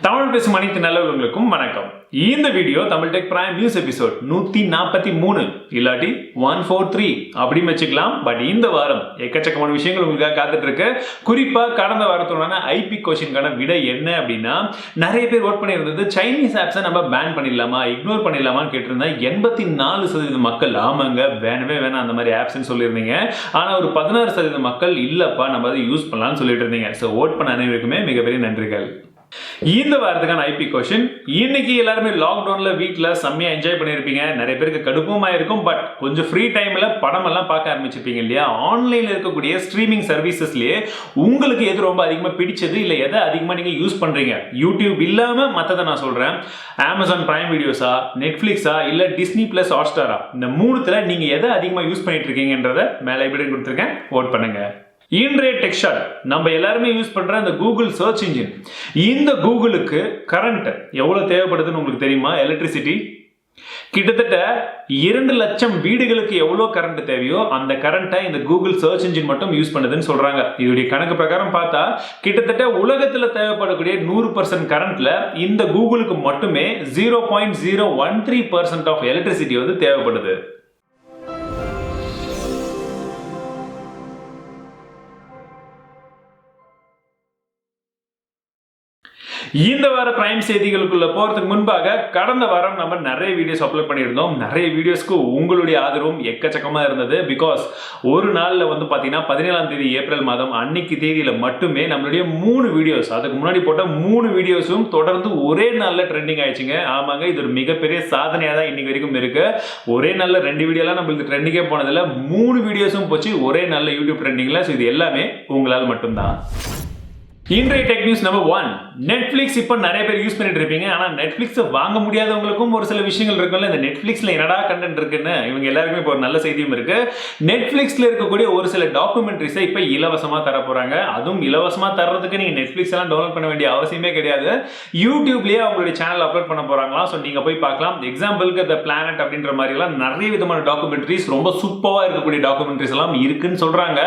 தமிழ் பேசும் அனைத்து நல்லவர்களுக்கும் வணக்கம். இந்த video Tamil tech prime news episode 143 இல்லாட்டி 143 அப்படின்னு வச்சுக்கலாம். பட் இந்த வாரம் எக்கச்சக்கமான விஷயங்கள் உங்களுக்காக காத்துட்டு இருக்கு. குறிப்பா கடந்த வாரத்தோட ஐபி கொஸ்டின்கான விடை என்ன அப்படின்னா, நிறைய பேர் ஓட் பண்ணியிருந்தது சைனீஸ் ஆப்ஸை நம்ம பேன் பண்ணிடலாமா, இக்னோர் பண்ணிடலாமான்னு கேட்டிருந்தேன். 84% மக்கள் ஆமாங்க வேணவே வேணாம் அந்த மாதிரி ஆப்ஸ்ன்னு சொல்லியிருந்தீங்க. ஆனால் ஒரு 16% மக்கள் இல்லப்பா நம்ம அதை யூஸ் பண்ணலாம்னு சொல்லிட்டு இருந்தீங்க. ஸோ ஓட் பண்ண அனைவருக்குமே மிகப்பெரிய நன்றிகள். இந்த வாரத்துக்கான ஐபி கொஸ்டின், இன்னைக்கு எல்லாருமே லாக்டவுன்ல வீட்டில் செம்மையா என்ஜாய் பண்ணியிருப்பீங்க. நிறைய பேருக்கு கடுப்புமா இருக்கும். பட் கொஞ்சம் ஃப்ரீ டைம்ல படம் எல்லாம் பார்க்க ஆரம்பிச்சிருப்பீங்க இல்லையா? ஆன்லைன்ல இருக்கக்கூடிய ஸ்ட்ரீமிங் சர்வீசஸ்லயே உங்களுக்கு எது ரொம்ப அதிகமா பிடிச்சது, இல்லை எதை அதிகமா நீங்க யூஸ் பண்றீங்க? யூடியூப் இல்லாம மற்றதை நான் சொல்றேன். அமேசான் பிரைம் வீடியோஸா, நெட்ஃபிளிக்ஸா, இல்ல டிஸ்னி பிளஸ் ஹாட்ஸ்டாரா, இந்த மூணுத்துல நீங்க எதை அதிகமா யூஸ் பண்ணிட்டு இருக்கீங்கன்றத மேலே எப்படி கொடுத்துருக்கேன், ஓட் பண்ணுங்க. இன்றைய டெக் ஷாட் நம்ம எல்லாருமே யூஸ் பண்ற இந்த கூகுள் சர்ச் இன்ஜின். இந்த கூகுளுக்கு கரண்ட் எவ்வளவு தேவைப்படுதுன்னு உங்களுக்கு தெரியுமா? எலக்ட்ரிசிட்டி கிட்டத்தட்ட 2 லட்சம் வீடுகளுக்கு எவ்வளவு கரண்ட் தேவையோ அந்த கரண்ட்டை இந்த கூகுள் சர்ச் இன்ஜின் மட்டும் யூஸ் பண்ணுதுன்னு சொல்றாங்க. இதோடைய கணக்கு பிரகாரம் பார்த்தா கிட்டத்தட்ட உலகத்துல தேவைப்படக்கூடிய 100% கரண்ட்ல இந்த கூகுளுக்கு மட்டுமே 0.013% ஆஃப் எலக்ட்ரிசிட்டி வந்து தேவைப்படுது. இந்த வார பிரைம் செய்திகளுக்குள்ள போறதுக்கு முன்பாக கடந்த வாரம் நம்ம நிறைய வீடியோஸ் அப்லோட் பண்ணியிருந்தோம். நிறைய வீடியோஸ்க்கு உங்களுடைய ஆதரவும் எக்கச்சக்கமா இருந்தது. பிகாஸ் ஒரு நாள்ல வந்து பாத்தீங்கன்னா 17ஆம் தேதி ஏப்ரல் மாதம் அன்னைக்கு தேதியில மட்டுமே நம்மளுடைய 3 வீடியோஸ், அதுக்கு முன்னாடி போட்ட 3 வீடியோஸும் தொடர்ந்து ஒரே நாள்ல ட்ரெண்டிங் ஆயிடுச்சுங்க. ஆமாங்க, இது ஒரு மிகப்பெரிய சாதனையா தான் இன்னைக்கு வரைக்கும் இருக்கு. ஒரே நாள்ல 2 வீடியோலாம் நம்மளுக்கு ட்ரெண்டிங்கே போனதில்ல, 3 வீடியோஸும் போச்சு ஒரே நாள்ல யூடியூப் ட்ரெண்டிங்ல. ஸோ இது எல்லாமே உங்களால் மட்டும்தான். இன்றைய டெக் நியூஸ் நம்பர் 1, நெட்ஃபிளிக்ஸ் இப்போ நிறைய பேர் யூஸ் பண்ணிட்டு இருப்பீங்க. ஆனால் நெட்ஃபிளிக்ஸை வாங்க முடியாதவங்களுக்கும் ஒரு சில விஷயங்கள் இருக்குல்ல. இந்த நெட்ஃபிளிக்ஸில் என்னடா கண்டென்ட் இருக்குன்னு இவங்க எல்லாருக்குமே இப்போ ஒரு நல்ல செய்தியும் இருக்கு. நெட்ஃபிளிக்ஸில் இருக்கக்கூடிய ஒரு சில டாக்குமெண்ட்ரிஸை இப்போ இலவசமாக தர போறாங்க. அதுவும் இலவசமாக தர்றதுக்கு நீங்கள் நெட்ஃபிளிக்ஸ் எல்லாம் டவுன்லோட் பண்ண வேண்டிய அவசியமே கிடையாது. யூடியூப்லேயே அவங்களுடைய சேனல் அப்லோட் பண்ண போறாங்களாம். ஸோ நீங்கள் போய் பார்க்கலாம். எக்ஸாம்பிளுக்கு த பிளானட் அப்படின்ற மாதிரிலாம் நிறைய விதமான டாக்குமெண்ட்ரிஸ், ரொம்ப சூப்பராக இருக்கக்கூடிய டாக்குமெண்ட்ரிஸ் எல்லாம் இருக்குன்னு சொல்றாங்க.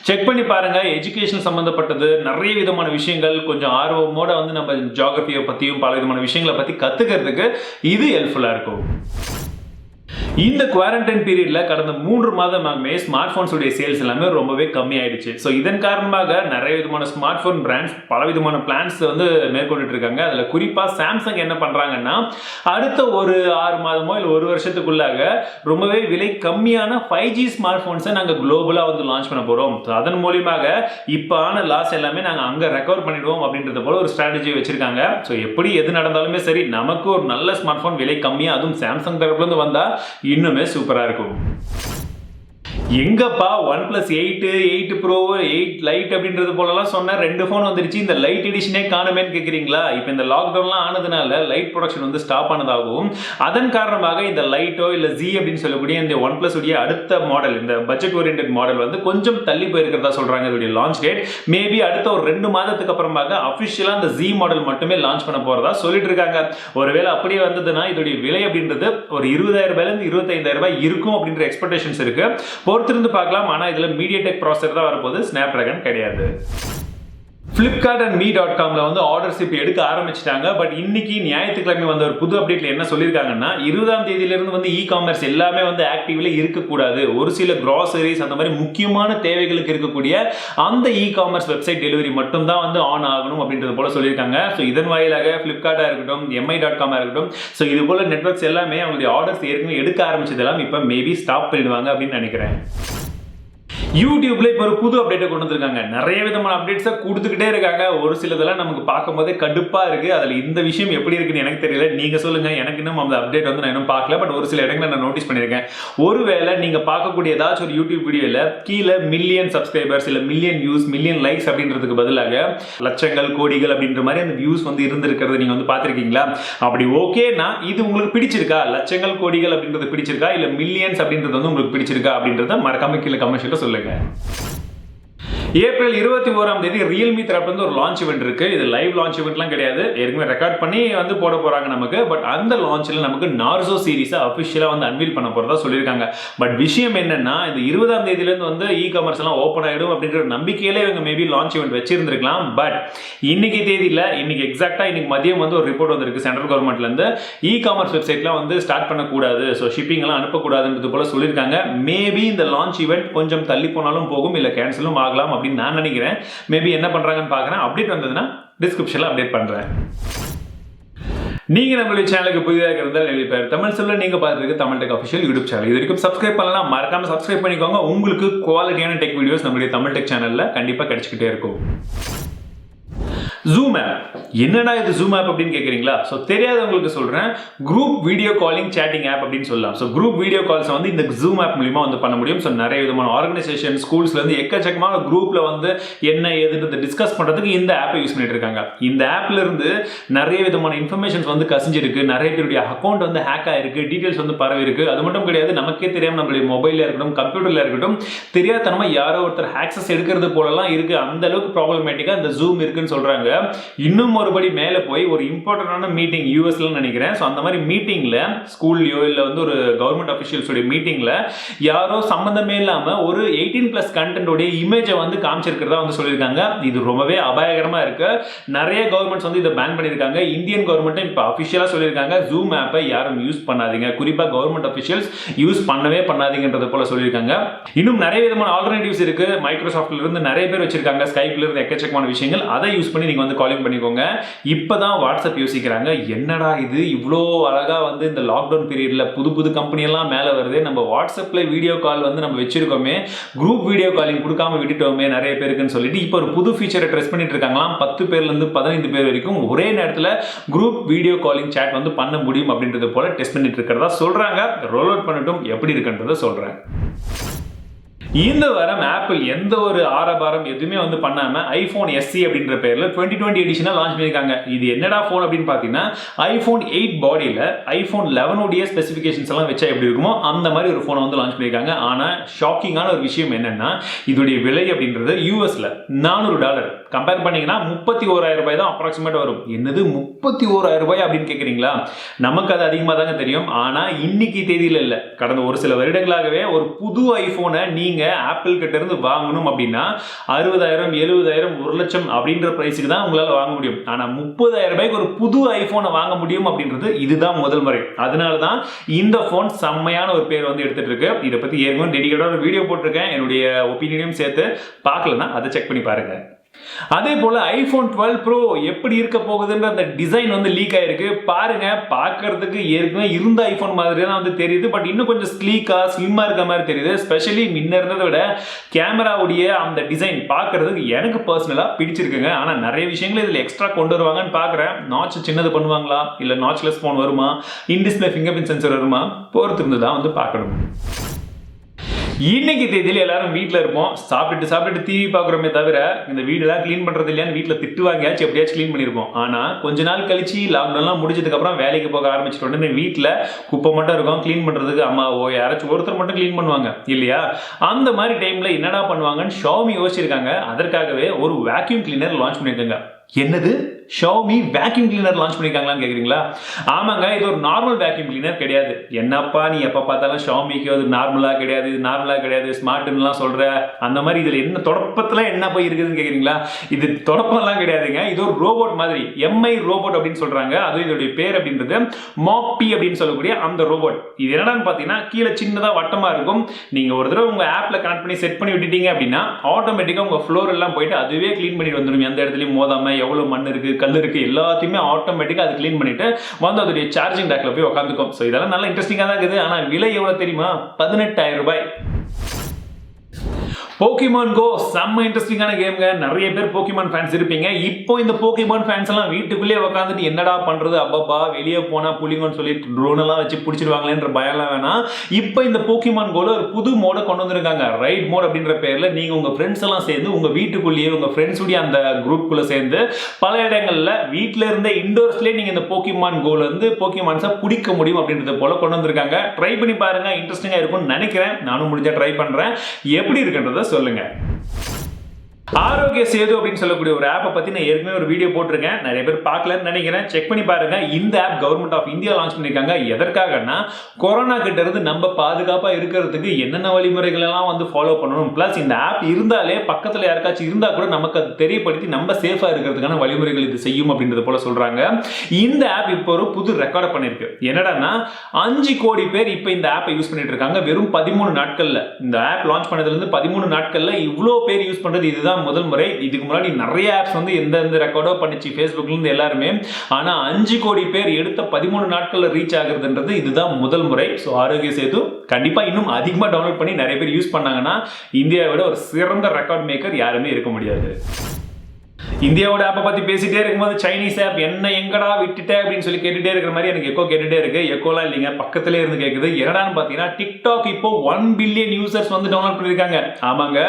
செக் பண்ணி பாருங்க. எஜுகேஷன் சம்பந்தப்பட்டது நிறைய விதமான விஷயங்கள், கொஞ்சம் ஆர்வமோட வந்து நம்ம ஜியோகிராஃபியை பத்தியும் பல விதமான விஷயங்களை பத்தி கத்துக்கிறதுக்கு இது ஹெல்ப்ஃபுல்லா இருக்கும். இந்த குவாரண்டைன் பீரியட்ல கடந்த 3 மாதமாகவே ஸ்மார்ட் போன்ஸ் உடைய சேல்ஸ் எல்லாமே ரொம்பவே கம்மி ஆயிடுச்சு. ஸோ இதன் காரணமாக நிறைய விதமான ஸ்மார்ட் போன் பிராண்ட்ஸ் பல விதமான பிளான்ஸ் வந்து மேற்கொண்டுட்டு இருக்காங்க. அதுல குறிப்பா சாம்சங் என்ன பண்றாங்கன்னா, அடுத்த ஒரு 6 மாதமோ இல்லை 1 வருஷத்துக்குள்ளாக ரொம்பவே விலை கம்மியான 5G ஸ்மார்ட் போன்ஸை நாங்க குளோபலா வந்து லான்ச் பண்ண போறோம். அதன் மூலியமாக இப்ப ஆன லாஸ் எல்லாமே நாங்க அங்க ரெக்கவர் பண்ணிடுவோம் அப்படின்றது போல ஒரு ஸ்ட்ராட்டஜி வச்சிருக்காங்க. ஸோ எப்படி எது நடந்தாலுமே சரி, நமக்கு ஒரு நல்ல ஸ்மார்ட் போன் விலை கம்மியா, அதுவும் சாம்சங் தரப்புல இருந்து வந்தா இன்னுமே சூப்பரா இருக்கும். எங்கப்பா Oneplus 8, 8 Pro, 8 Lite அப்படின்றது போலலாம் சொன்ன 2 ஃபோன் வந்துருச்சு, இந்த லைட் எடிஷனே காணுமேன்னு கேட்குறீங்களா? இப்போ இந்த லாக்டவுன்லாம் ஆனதுனால லைட் ப்ரொடக்ஷன் வந்து ஸ்டாப் ஆனதாகவும், அதன் காரணமாக இந்த லைட்டோ இல்லை Z அப்படின்னு சொல்லக்கூடிய இந்த Oneplus உடைய அடுத்த மாடல், இந்த பட்ஜெட் ஓரியன்டட் மாடல் வந்து கொஞ்சம் தள்ளி போயிருக்கிறதா சொல்றாங்க. இதோடைய லான்ச் டேட் மேபி அடுத்த ஒரு 2 மாதத்துக்கு அப்புறமாக அஃபிஷியலா இந்த Z மாடல் மட்டுமே லான்ச் பண்ண போறதா சொல்லிட்டு இருக்காங்க. ஒருவேளை அப்படியே வந்ததுன்னா இதோடைய விலை அப்படின்றது ஒரு 20,000 ரூபாயிலிருந்து 25,000 ரூபாய் இருக்கும் அப்படின்ற எக்ஸ்பெக்டேஷன்ஸ் இருக்கு. பொறுத்திருந்து பார்க்கலாம். ஆனா இதுல மீடியாடெக் ப்ராசஸர் தான் வரப்போகுது, ஸ்னாப்டிராகன் கிடையாது. Flipkart and Me.comல வந்து ஆர்டர்ஸ் இப்போ எடுக்க ஆரம்பிச்சிட்டாங்க. பட் இன்னைக்கு ஞாயிற்றுக்கிழமை வந்த ஒரு புது அப்டேட்ல என்ன சொல்லியிருக்காங்கன்னா, 20ஆம் தேதியிலிருந்து வந்து காமர்ஸ் எல்லாமே வந்து ஆக்டிவ்ல இருக்கக்கூடாது. ஒரு சில கிராசரிஸ் அந்த மாதிரி முக்கியமான தேவைகளுக்கு இருக்கக்கூடிய அந்த காமர்ஸ் வெப்சைட் டெலிவரி மட்டும் தான் வந்து ஆன் ஆகணும் அப்படின்றது போல சொல்லியிருக்காங்க. ஸோ இதன் வாயிலாக Flipkart இருக்கட்டும், Mi.com இருக்கட்டும், ஸோ இது போல நெட்வொர்க்ஸ் எல்லாமே அவங்களுடைய ஆர்டர்ஸ் ஏற்கனவே எடுக்க ஆரம்பிச்சதெல்லாம் இப்போ மேபி ஸ்டாப் பண்ணிடுவாங்க அப்படின்னு நினைக்கிறேன். யூடியூப்ல இப்போ ஒரு புது அப்டேட்டை கொண்டு வந்திருக்காங்க. நிறைய விதமான அப்டேட்ஸை கொடுத்துக்கிட்டே இருக்காங்க. ஒரு சிலதெல்லாம் நமக்கு பார்க்கும்போதே கடுப்பா இருக்கு. அதில் இந்த விஷயம் எப்படி இருக்குன்னு எனக்கு தெரியல, நீங்க சொல்லுங்க. எனக்கு இன்னும் அந்த அப்டேட் வந்து நான் இன்னும் பார்க்கல. பட் ஒரு சில இடங்களை நான் நோட்டீஸ் பண்ணியிருக்கேன். ஒருவேளை நீங்க பார்க்கக்கூடிய ஏதாச்சும் ஒரு யூடியூப் வீடியோல கீழே மில்லியன் சப்ஸ்கிரைபர்ஸ் இல்லை மில்லியன் வியூஸ், மில்லியன் லைக்ஸ் அப்படின்றதுக்கு பதிலாக லட்சங்கள், கோடிகள் அப்படின்ற மாதிரி அந்த வியூஸ் வந்து இருந்திருக்கிறது நீங்க வந்து பார்த்திருக்கீங்களா? அப்படி ஓகேனா இது உங்களுக்கு பிடிச்சிருக்கா? லட்சங்கள், கோடிகள் அப்படின்றது பிடிச்சிருக்கா, இல்லை மில்லியன்ஸ் அப்படின்றது வந்து உங்களுக்கு பிடிச்சிருக்கா அப்படின்றத மறக்காம கீழே கமெண்ட்ல சொல்லுங்க. ஏப்ரல் 21ஆம் தேதி ரியல்மி தரப்புல இருந்து ஒரு லான்ச் ஈவென்ட் இருக்கு. இது லைவ் லான்ச் ஈவென்ட்லாம் கிடையாது, ஏற்கனவே ரெக்கார்ட் பண்ணி வந்து போட போறாங்க நமக்கு. பட் அந்த லான்ச்ல நமக்கு நார்சோ சீரிஸை அஃபிஷியலா வந்து அன்வீல் பண்ண போறதா சொல்லியிருக்காங்க. பட் விஷயம் என்னன்னா, இந்த 20ஆம் தேதியிலேருந்து வந்து காமர்ஸ் எல்லாம் ஓப்பன் ஆயிடும் அப்படின்ற நம்பிக்கையில இவங்க மேபி லான்ச் ஈவென்ட் வச்சிருந்திருக்கலாம். பட் இன்னைக்கு தேதியில இன்னைக்கு எக்ஸாக்டா இன்னைக்கு மதியம் வந்து ஒரு ரிப்போர்ட் வந்திருக்கு சென்ட்ரல் கவர்மெண்ட்ல இருந்து, காமர்ஸ் வெப்சைட்லாம் வந்து ஸ்டார்ட் பண்ணக்கூடாது, ஸோ ஷிப்பிங் எல்லாம் அனுப்பக்கூடாதுன்றது போல சொல்லியிருக்காங்க. மேபி இந்த லான்ச் ஈவென்ட் கொஞ்சம் தள்ளி போனாலும் போகும், இல்ல கேன்சலும் ஆகலாம் அப்படின்னு நான் நினைக்கிறேன். மேபி என்ன பண்றாங்கன்னு பார்க்குறேன். அப்டேட் வந்ததுன்னா டிஸ்கிரிப்ஷன்ல அப்டேட் பண்றேன். நீங்க நம்மளுடைய சேனலுக்கு புதிதாக இருந்தால் பேர் தமிழ் சொல்ல நீங்க பார்த்துருக்கு Tamil tech official YouTube channel. இது வரைக்கும் சப்ஸ்கிரைப் பண்ணலாம், மறக்காம சப்ஸ்கிரைப் பண்ணிக்கோங்க. உங்களுக்கு குவாலிட்டியான டெக் வீடியோஸ் நம்மளுடைய தமிழ் டெக் சேனல்ல கண்டிப்பா கிடைச்சிக்கிட்டே இருக்கும். ஜூம் ஆப், என்னடா இது ஜூம் ஆப் அப்படின்னு கேட்குறீங்களா? ஸோ தெரியாதவங்களுக்கு சொல்கிறேன், group video calling chatting app அப்படின்னு சொல்லலாம். ஸோ குரூப் வீடியோ கால்ஸ் வந்து இந்த ஜூம் ஆப் மூலியமாக வந்து பண்ண முடியும். ஸோ நிறைய விதமான ஆர்கனைசேஷன் ஸ்கூல்ஸ்லேருந்து எக்கச்சக்கமான குரூப்பில் வந்து என்ன ஏதுன்றதை டிஸ்கஸ் பண்ணுறதுக்கு இந்த ஆப்பை யூஸ் பண்ணிட்டு இருக்காங்க. இந்த ஆப்ல இருந்து நிறைய விதமான இன்ஃபர்மேஷன்ஸ் வந்து கசிஞ்சிருக்கு, நிறைய பேருடைய அக்கௌண்ட் வந்து ஹேக் ஆயிருக்கு, டீட்டெயில்ஸ் வந்து பரவி இருக்கு. அது மட்டும் கிடையாது, நமக்கே தெரியாமல் நம்மளுடைய மொபைலில் இருக்கட்டும் கம்ப்யூட்டரில் இருக்கட்டும் தெரியாதனமாக யாரோ ஒருத்தர் ஆக்சஸ் எடுக்கிறது போலலாம் இருக்கு. அந்த அளவுக்கு ப்ராப்ளமேட்டிக்காக இந்த ஜூம் இருக்குன்னு சொல்கிறாங்க. இன்னும் ஒருபடி மேலே போய் ஒரு இம்பார்ட்டன்டான மீட்டிங் யூஎஸ்ல நினைக்கிறேன். ஸோ அந்த மாதிரி மீட்டிங்ல ஸ்கூல்லையோ இல்லை வந்து ஒரு கவர்மெண்ட் அஃபிஷியல்ஸோட மீட்டிங்ல யாரோ சம்மந்தமே இல்லாமல் ஒரு 18+ கண்டென்ட்டோடைய இமேஜை வந்து காமிச்சிருக்கிறதா வந்து சொல்லியிருக்காங்க. இது ரொம்பவே அபாயகரமாக இருக்கு. நிறைய கவர்மெண்ட்ஸ் வந்து இதை பேன் பண்ணியிருக்காங்க. இந்தியன் கவர்மெண்ட்டும் இப்போ அஃபிஷியலாக சொல்லியிருக்காங்க, ஜூம் ஆப்பை யாரும் யூஸ் பண்ணாதீங்க, குறிப்பாக கவர்மெண்ட் அஃபிஷியல்ஸ் யூஸ் பண்ணவே பண்ணாதீங்கன்றது போல சொல்லியிருக்காங்க. இன்னும் நிறைய விதமான ஆல்டர்னேட்டிவ்ஸ் இருக்கு. மைக்ரோசாஃப்ட்ல இருந்து நிறைய பேர் வச்சிருக்காங்க, ஸ்கைப்ல இருந்து எக்கச்சக்கமான விஷயங்கள், அதை யூஸ் பண்ணி நீங்க வந்து காலிங் பண்ணிக்கோங்க. இப்பதான் வாட்ஸ்அப் யோசிக்கிறாங்க, என்னடா இது இவ்வளோ அழகா வந்து இந்த லாக்டவுன் பீரியட்ல புது புது கம்பெனி எல்லாம் மேலே வருது, நம்ம வாட்ஸ்அப்ல வீடியோ கால் வந்து நம்ம வச்சிருக்கோமே, குரூப் வீடியோ காலிங் கொடுக்காம விட்டுட்டோமே நிறைய பேருக்குன்னு சொல்லிட்டு இப்போ ஒரு புது ஃபீச்சரை ட்ரெஸ் பண்ணிட்டு இருக்காங்களாம். 10 பேர்ல இருந்து 15 பேர் வரைக்கும் ஒரே நேரத்தில் குரூப் வீடியோ காலிங் சாட் வந்து பண்ண முடியும் அப்படின்றது போல டெஸ்ட் பண்ணிட்டு இருக்கிறதா சொல்றாங்க. ரோல் அவுட் பண்ணட்டும், எப்படி இருக்குன்றதை சொல்றேன். இந்த வாரம் ஆப்பிள் எந்த ஒரு ஆரபாரம் எதுவுமே வந்து பண்ணாம ஐபோன் SE அப்படின்ற பேர்ல 2020 எடிஷனா லான்ச் பண்ணிருக்காங்க. இது என்னடா போன் அப்படின்னு பாத்தீங்கன்னா, ஐபோன் 8 பாடியில ஐபோன் 11 உடைய ஸ்பெசிபிகேஷன்ஸ் எல்லாம் வச்சா எப்படி இருக்குமோ அந்த மாதிரி ஒரு போனை வந்து லான்ச் பண்ணிருக்காங்க. ஆனா ஷாக்கிங்கான ஒரு விஷயம் என்னன்னா, இதோடைய விலை அப்படின்றது யூஎஸ்ல $400 கம்பேர் பண்ணீங்கன்னா 31,000 ரூபாய் தான் அப்ராக்சிமேட் வரும். என்னது 31,000 ரூபாய் அப்படின்னு கேக்குறீங்களா? நமக்கு அது அதிகமா தாங்க தெரியும். ஆனா இன்னைக்கு தேதியில இல்ல, கடந்த ஒரு சில வருடங்களாகவே ஒரு புது ஐபோனை நீங்க ஆப்பிள் கிட்ட இருந்து வாங்கணும் அப்படின்னா 60,000, 70,000, 1,00,000 அப்படின்ற பிரைஸுக்கு தான் உங்களால வாங்க முடியும். ஆனா 30,000 ரூபாய்க்கு ஒரு புது ஐபோனை வாங்க முடியும் அப்படின்றது இதுதான் முதல் முறை. அதனால தான் இந்த போன் செம்மையான ஒரு பேர் வந்து எடுத்துட்டு இருக்கு. இதை பத்தி ஏற்கனவே டெடிகேட்டடா ஒரு வீடியோ போட்டிருக்கேன், என்னுடைய ஒப்பீனியனையும் சேர்த்து. பார்க்கலன்னா அதை செக் பண்ணி பாருங்க. அதே போல ஐபோன் 12 ப்ரோ எப்படி இருக்க போகுதுன்ற அந்த டிசைன் வந்து லீக் ஆயிருக்கு. பாருங்க, பார்க்கிறதுக்கு ஏற்கனவே இருந்த ஐபோன் மாதிரி தான் வந்து தெரியுது. பட் இன்னும் கொஞ்சம் ஸ்லீக்கா ஸ்லிம்மா இருக்க மாதிரி தெரியுது. ஸ்பெஷலி முன்ன இருந்ததை விட கேமராவுடைய அந்த டிசைன் பார்க்கிறதுக்கு எனக்கு பர்சனலா பிடிச்சிருக்குங்க. ஆனா நிறைய விஷயங்கள் இதுல எக்ஸ்ட்ரா கொண்டு வருவாங்கன்னு பாக்குறேன். நாட்ச் சின்னது பண்ணுவாங்களா, இல்ல நாட்ச்லெஸ் போன் வருமா, in display finger print sensor வருமா, பொறுத்து இருந்து தான் வந்து பார்க்கணும். இன்னைக்கு தேதியில எல்லாரும் வீட்டில் இருப்போம், சாப்பிட்டு டிவி பார்க்குறோமே தவிர இந்த வீடெல்லாம் க்ளீன் பண்ணுறது இல்லையான்னு வீட்டில் திட்டுவாங்கியாச்சும் எப்படியாச்சும் க்ளீன் பண்ணியிருப்போம். ஆனால் கொஞ்ச நாள் கழிச்சு லாக்டவுன்லாம் முடிச்சதுக்கப்புறம் வேலைக்கு போக ஆரம்பிச்சிட்டு உடனே வீட்டில் குப்பை மட்டும் இருக்கும், க்ளீன் பண்ணுறதுக்கு அம்மாவோ யாராச்சும் ஒருத்தர் மட்டும் க்ளீன் பண்ணுவாங்க இல்லையா? அந்த மாதிரி டைமில் என்னடா பண்ணுவாங்கன்னு Xiaomi யோசிச்சிருக்காங்க. அதற்காகவே ஒரு வேக்யூம் கிளீனர் லான்ச் பண்ணியிருக்காங்க. என்னது, Xiaomi வேக்யூம் கிளீனர் லான்ச் பண்ணிருக்காங்களான்னு கேக்குறீங்களா? ஆமாங்க, இது ஒரு நார்மல் வேக்யூம் கிளீனர் கிடையாது. என்னப்பா நீ எப்ப பார்த்தாலும் Xiaomiக்கு அது நார்மலா கிடையாது, இது நார்மலா கிடையாது, ஸ்மார்ட்னுலாம் சொல்ற, அந்த மாதிரி இதுல என்ன தொடப்பத்துல என்ன போய் இருக்குதுன்னு கேக்குறீங்களா? இது தொடப்பம்லாம் கிடையாதுங்க. இது ஒரு ரோபோட் மாதிரி, MI ரோபோட் அப்படின்னு சொல்றாங்க. அது இதோடைய பேர் அப்படின்றது மாப்பி அப்படின்னு சொல்லக்கூடிய அந்த ரோபோட். இது என்னடான்னு பாத்தீங்கன்னா, கீழே சின்னதா வட்டமா இருக்கும். நீங்க ஒரு தடவை உங்க ஆப்ல கனெக்ட் பண்ணி செட் பண்ணி விட்டுட்டீங்க அப்படின்னா ஆட்டோமேட்டிக்கா உங்க ஃப்ளோர் எல்லாம் போயிட்டு அதுவே கிளீன் பண்ணிட்டு வந்துடும். எந்த இடத்துலயும் மோதாம, எவ்வளவு மண் இருக்கு கல் இருக்கு எல்லாத்தையுமே ஆட்டோமேட்டிக்கா அது க்ளீன் பண்ணிட்டு வந்து அதோடைய சார்ஜிங் டேக்ல போய் உட்காந்துக்கும். ஸோ இதெல்லாம் நல்லா இன்ட்ரெஸ்டிங்கா தான் இருக்குது. ஆனா விலை எவ்வளவு தெரியுமா? 18,000 ரூபாய். போக்கிமான் கோ செம்ம இன்ட்ரெஸ்டிங்கான கேம்ங்க. நிறைய பேர் போக்கிமான் ஃபேன்ஸ் இருப்பீங்க. இப்போ இந்த போக்கிமான் ஃபேன்ஸ் எல்லாம் வீட்டுக்குள்ளேயே உட்காந்துட்டு என்னடா பண்றது, அப்பப்பா வெளியே போனா புலிங்கன்னு சொல்லி ட்ரோன் எல்லாம் வச்சு பிடிச்சிருவாங்களேன்ற பயம்லாம் வேணாம். இப்போ இந்த போக்கிமான் கோல ஒரு புது மோட கொண்டு வந்திருக்காங்க. ரைட் மோட் அப்படின்ற பேர்ல நீங்க உங்க ஃப்ரெண்ட்ஸ் எல்லாம் சேர்ந்து உங்க வீட்டுக்குள்ளேயே உங்க ஃப்ரெண்ட்ஸுடைய அந்த குரூப்புக்குள்ள சேர்ந்து பல இடங்கள்ல வீட்டில இருந்த இண்டோர்ஸ்லேயே நீங்க இந்த போக்கிமான் கோல இருந்து போக்கிமான்ஸை பிடிக்க முடியும் அப்படின்றத போல கொண்டு வந்திருக்காங்க. ட்ரை பண்ணி பாருங்க, இன்ட்ரெஸ்டிங்கா இருக்கும்னு நினைக்கிறேன். நானும் முடிஞ்சா ட்ரை பண்றேன். எப்படி இருக்குன்றத சொல்லுங்க. ஆரோக்கிய சேது அப்படின்னு சொல்லக்கூடிய ஒரு ஆப்பை பத்தி நான் ஏற்கனவே ஒரு வீடியோ போட்டிருக்கேன். நிறைய பேர் பார்க்கலன்னு நினைக்கிறேன். செக் பண்ணி பாருங்க. இந்த app government of India launch பண்ணிருக்காங்க. எதற்காகனா கொரோனா கிட்ட இருந்து நம்ம பாதுகாப்பா இருக்கிறதுக்கு என்னென்ன வழிமுறைகள் எல்லாம் வந்து ஃபாலோ பண்ணணும். பிளஸ் இந்த ஆப் இருந்தாலே பக்கத்துல யாருக்காச்சும் இருந்தா கூட நமக்கு அது தெரியப்படுத்தி நம்ம சேஃபா இருக்கிறதுக்கான வழிமுறைகள் இது செய்யும் அப்படின்றது போல சொல்றாங்க. இந்த ஆப் இப்போ ஒரு புது ரெக்கார்ட் பண்ணிருக்கு. என்னடான்னா 5 கோடி பேர் இப்போ இந்த ஆப்பை யூஸ் பண்ணிட்டு இருக்காங்க. வெறும் 13 நாட்கள்ல இந்த ஆப் லான்ச் பண்ணதுல இருந்து 13 நாட்கள்ல இவ்வளோ பேர் யூஸ் பண்றது இதுதான் முதல் முறை. இதுக்கு முன்னாடி நிறைய ஆப்ஸ் வந்து எந்த ரெக்கார்டோ பண்ணிச்சு Facebookல இருந்து எல்லாருமே. ஆனா 5 கோடி பேர் எடுத்த 13 நாட்கள்ல ரீச் ஆகுறதுன்றது இதுதான் முதல் முறை. ஸோ ஆரோக்கிய சேது கண்டிப்பா இன்னும் அதிகமா டவுன்லோட் பண்ணி நிறைய பேர் யூஸ் பண்ணாங்கன்னா இந்தியாவை விட ஒரு சிறந்த ரெக்கார்ட் மேக்கர் யாருமே இருக்க முடியாது. இந்தியாவோட ஆப்பை பத்தி பேசிட்டே இருக்கும்போது சைனீஸ் ஆப் என்ன எங்கடா விட்டுட்டே அப்படின்னு சொல்லி கேட்டுட்டே இருக்கிற மாதிரி எனக்கு எக்கோ கேட்டுட்டே இருக்கு. எக்கோலாம் இல்லைங்க, பக்கத்திலே இருந்து கேட்குது. என்னடான்னு பார்த்தீங்கன்னா டிக்டாக் இப்போ 1 பில்லியன் யூசர்ஸ் வந்து டவுன்லோட் பண்ணியிருக்காங்க. ஆமாங்க,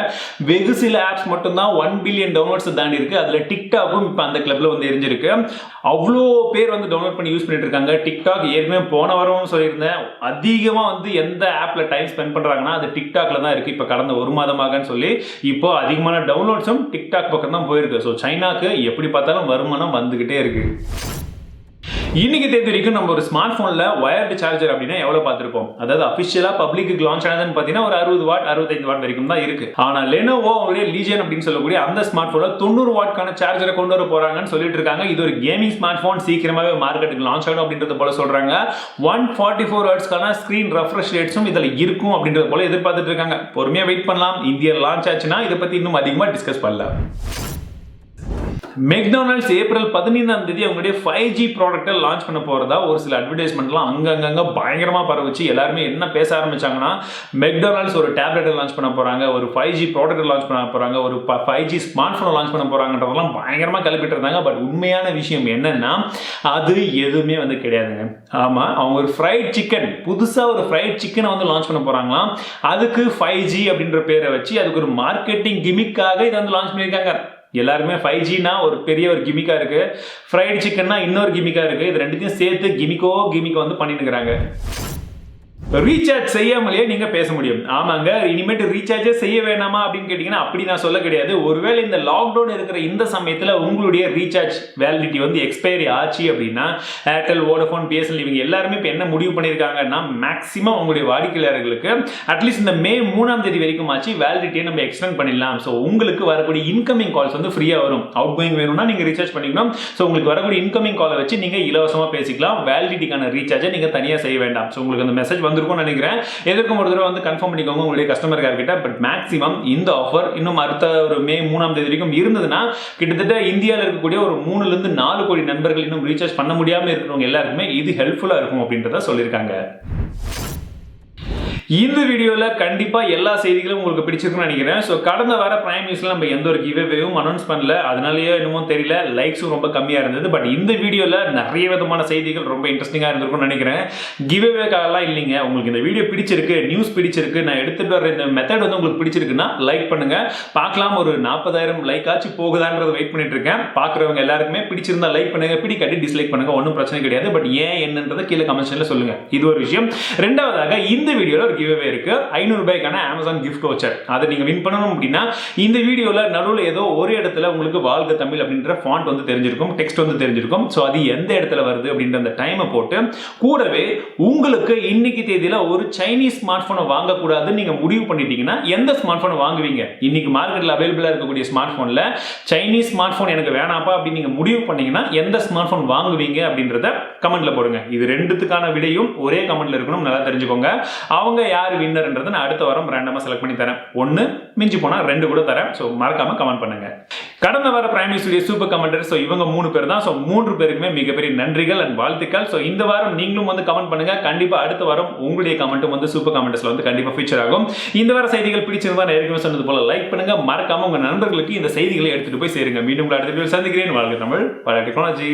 வெகு சில ஆப்ஸ் மட்டும்தான் 1 பில்லியன் டவுன்லோட்ஸ் தாண்டி இருக்கு. அதுல டிக்டாக்கும் இப்போ அந்த கிளப்ல வந்து எரிஞ்சிருக்கு. அவ்வளோ பேர் வந்து டவுன்லோட் பண்ணி யூஸ் பண்ணிட்டு இருக்காங்க. டிக்டாக் ஏற்கனவே போன வாரம் சொல்லியிருந்தேன், அதிகமாக வந்து எந்த ஆப்ல டைம் ஸ்பெண்ட் பண்றாங்கன்னா அது டிக்டாக்ல தான் இருக்கு. இப்போ கடந்த ஒரு மாதமாகன்னு சொல்லி இப்போ அதிகமான டவுன்லோட்ஸும் டிக்டாக் பக்கம் தான் போயிருக்கு. ஸோ சைனாக்கு எப்படி பார்த்தாலும் வருமானம் வந்துகிட்டே இருக்கு. இன்னைக்கு தேதி வரைக்கும் நம்ம ஒரு ஸ்மார்ட் போன்ல வயர்டு சார்ஜர் அப்படின்னா எவ்வளவு பார்த்திருப்போம். அதாவது அபிஷியலா பப்ளிக்கு லான்ச் ஆனதுன்னு பார்த்தீங்கன்னா ஒரு 60 வாட் 65 வாட் வரைக்கும் தான் இருக்கு. ஆனா லெனோவோ அவங்களுடைய லீஜியன் அப்படின்னு சொல்லக்கூடிய அந்த ஸ்மார்ட் போன்ல 90 வாட்கான சார்ஜரை கொண்டு வர போறாங்கன்னு சொல்லிட்டு இருக்காங்க. இது ஒரு கேமிங் ஸ்மார்ட் போன், சீக்கிரமாவே மார்க்கெட்டுக்கு லான்ச் ஆகும் அப்படின்றது போல சொல்றாங்க. 144 ஹெர்ட்ஸ்க்கான ஸ்கிரீன் ரெஃப்ரெஷ் ரேட்ஸும் இதுல இருக்கும் அப்படின்றது போல எதிர்பார்த்துட்டு இருக்காங்க. பொறுமையா வெயிட் பண்ணலாம். இந்தியா லான்ச் ஆச்சுன்னா இதை பத்தி இன்னும் அதிகமா டிஸ்கஸ் பண்ணலாம். McDonald's ஏப்ரல் 15ஆம் தேதி அவங்களுடைய 5G ப்ராடக்ட்டை லான்ச் பண்ண போறதா ஒரு சில அட்வர்டைஸ்மெண்ட்லாம் அங்கங்க பயங்கரமா பரவுச்சு. எல்லாருமே என்ன பேச ஆரம்பிச்சாங்கன்னா McDonald's ஒரு டேப்லெட்டை லான்ச் பண்ண போறாங்க, ஒரு 5G ப்ராடக்ட்டை லான்ச் பண்ண போறாங்க, ஒரு 5G ஸ்மார்ட் போனை லான்ச் பண்ண போறாங்கன்றதெல்லாம் பயங்கரமா கிளப்பிட்டு இருந்தாங்க. பட் உண்மையான விஷயம் என்னன்னா அது எதுவுமே வந்து கிடையாதுங்க. ஆமா, அவங்க ஒரு ஃப்ரைட் சிக்கன், புதுசா ஒரு ஃப்ரைட் சிக்கனை வந்து லான்ச் பண்ண போறாங்களாம். அதுக்கு 5G அப்படின்ற பேரை வச்சு அதுக்கு ஒரு மார்க்கெட்டிங் கிமிக்காக இதை வந்து லான்ச் பண்ணியிருக்காங்க. எல்லாருமே 5Gனா ஒரு பெரிய ஒரு கிமிக்கா இருக்கு, ஃப்ரைட் சிக்கன்னா இன்னொரு கிமிக்கா இருக்கு. இது ரெண்டுத்தையும் சேர்த்து கிமிக்கோ வந்து பண்ணிட்டு இருக்காங்க. ரீசார்ஜ் செய்யாமலேயே நீங்க பேச முடியும். ஆமாங்க, இனிமேட்டு ரீசார்ஜே செய்ய வேணாமா அப்படின்னு கேட்டீங்கன்னா அப்படி நான் சொல்ல கிடையாது. ஒருவேளை இந்த லாக்டவுன் இருக்கிற இந்த சமயத்தில் உங்களுடைய ரீசார்ஜ் வேலிடிட்டி வந்து எக்ஸ்பைரி ஆச்சு அப்படின்னா ஏர்டெல், வோடஃபோன், பிஎஸ்என்எல் இவங்க எல்லாருமே இப்போ என்ன முடிவு பண்ணியிருக்காங்கன்னா மேக்ஸிமம் உங்களுடைய வாடிக்கையாளர்களுக்கு அட்லீஸ்ட் இந்த மே 3ஆம் தேதி வரைக்கும் ஆச்சு வேலிடிட்டியை நம்ம எக்ஸ்டெண்ட் பண்ணிடலாம். ஸோ உங்களுக்கு வரக்கூடிய இன்கமிங் கால்ஸ் வந்து ஃப்ரீயாக வரும். அவுட் கோயிங் வேணும்னா நீங்கள் ரீசார்ஜ் பண்ணிக்கணும். ஸோ உங்களுக்கு வரக்கூடிய இன்கமிங் காலை வச்சு நீங்கள் இலவசமாக பேசிக்கலாம். வேலிடிட்டிக்கான ரீசார்ஜை நீங்கள் தனியாக செய்ய வேண்டாம். ஸோ உங்களுக்கு அந்த மெசேஜ் வந்து நினைக்கிறேன். எதற்கும் ஒரு தடவை வந்து கன்ஃபார்ம் பண்ணிக்கோங்க உங்களுடைய கஸ்டமர் கேர் கிட்ட. பட் மேக்ஸிமம் இந்த ஆஃபர் இன்னும் அடுத்த ஒரு மே 3ஆம் தேதி வரைக்கும் இருந்ததுன்னா கிட்டத்தட்ட இந்தியாவில் இருக்கக்கூடிய ஒரு 3 லிருந்து 4 கோடி நண்பர்கள் இன்னும் ரீசார்ஜ் பண்ண முடியாம இருக்கிறவங்க எல்லாருக்குமே இது ஹெல்ப்ஃபுல்லா இருக்கும் அப்படின்றத சொல்லியிருக்காங்க. இந்த வீடியோல கண்டிப்பா எல்லா செய்திகளும் உங்களுக்கு பிடிச்சிருக்குன்னு நினைக்கிறேன். ஸோ கடந்த வார பிரைம் நியூஸ்ல நம்ம எந்த ஒரு கிவ்அவேவும் அனௌன்ஸ் பண்ணல, அதனாலேயே என்னமோ தெரியல, லைக்ஸும் ரொம்ப கம்மியா இருந்தது. பட் இந்த வீடியோல நிறைய விதமான செய்திகள் ரொம்ப இன்ட்ரெஸ்டிங்கா இருந்திருக்கும்னு நினைக்கிறேன். கிவ்அவேக்காகலாம் இல்லைங்க, உங்களுக்கு இந்த வீடியோ பிடிச்சிருக்கு, நியூஸ் பிடிச்சிருக்கு, நான் எடுத்துட்டு வர இந்த மெத்தட் வந்து உங்களுக்கு பிடிச்சிருக்குன்னா லைக் பண்ணுங்க. பார்க்கலாம், ஒரு 40,000 லைக் ஆச்சு போகுதான்றதை வெயிட் பண்ணிட்டு இருக்கேன். பார்க்குறவங்க எல்லாருக்குமே பிடிச்சிருந்தா லைக் பண்ணுங்க, பிடிக்காட்டி டிஸ்லைக் பண்ணுங்க, ஒன்றும் பிரச்சனை கிடையாது. பட் ஏன் என்னன்றதை கீழே கமெண்ட்ஸ்ல சொல்லுங்க. இது ஒரு விஷயம். ரெண்டாவதாக இந்த வீடியோல ஒரு கிவ்அவே இருக்கு. 500 ரூபாய்க்கான Amazon gift voucher. அதை நீங்க வின் பண்ணணும் அப்படின்னா இந்த வீடியோல நடுவுல ஏதோ ஒரு இடத்துல உங்களுக்கு வாழ்க தமிழ் அப்படின்ற ஃபாண்ட் வந்து தெரிஞ்சிருக்கும், டெக்ஸ்ட் வந்து தெரிஞ்சிருக்கும். சோ அது எந்த இடத்துல வருது அப்படின்ற அந்த டைமை போட்டு கூடவே உங்களுக்கு இன்னைக்கு தேதியில ஒரு சைனீஸ் ஸ்மார்ட் போனை வாங்க கூடாதுன்னு நீங்க முடிவு பண்ணிட்டீங்கன்னா எந்த ஸ்மார்ட் போனை வாங்குவீங்க? இன்னைக்கு மார்க்கெட்ல அவைலபிளா இருக்கக்கூடிய ஸ்மார்ட் போன்ல சைனீஸ் ஸ்மார்ட் போன் எனக்கு வேணாப்பா அப்படின்னு நீங்க முடிவு பண்ணீங்கன்னா எந்த ஸ்மார்ட் போன் வாங்குவீங்க அப்படின்றத கமெண்ட்ல போடுங்க. இது ரெண்டுத்துக்கான விடையும் ஒரே கமெண்ட்ல இருக்கணும், நல்லா தெரிஞ்சுக்கோங்க. அவங்க யார் வின்னர்ன்றதை நான் அடுத்த வாரம் ரேண்டமா செலக்ட் பண்ணி தரேன். 1 மிஞ்சி போனா 2 கூட தரேன். சோ மறக்காம கமெண்ட் பண்ணுங்க. கடந்த வார prime news super commander, so இவங்க 3 பேர் தான். சோ 3 பேருக்குமே மிகப்பெரிய நன்றிகள் அண்ட் வாழ்த்துக்கள். சோ இந்த வாரம் நீங்களும் வந்து கமெண்ட் பண்ணுங்க. கண்டிப்பா அடுத்த வாரம் உங்களுடைய கமெண்ட்டும் வந்து சூப்பர் கமெண்டர்ஸ்ல வந்து கண்டிப்பா ஃபீச்சர் ஆகும். இந்த வார செய்திகள் பிடிச்சிருந்தா நான் ஏற்கனவே சொன்னது போல லைக் பண்ணுங்க. மறக்காம உங்க நண்பர்களுக்கு இந்த செய்திகளை எடுத்துட்டு போய் சேருங்க. மீண்டும் அடுத்த வீடியோவில் சந்திக்கிறேன். வாழ்க தமிழ், வளர டெக்னாலஜி.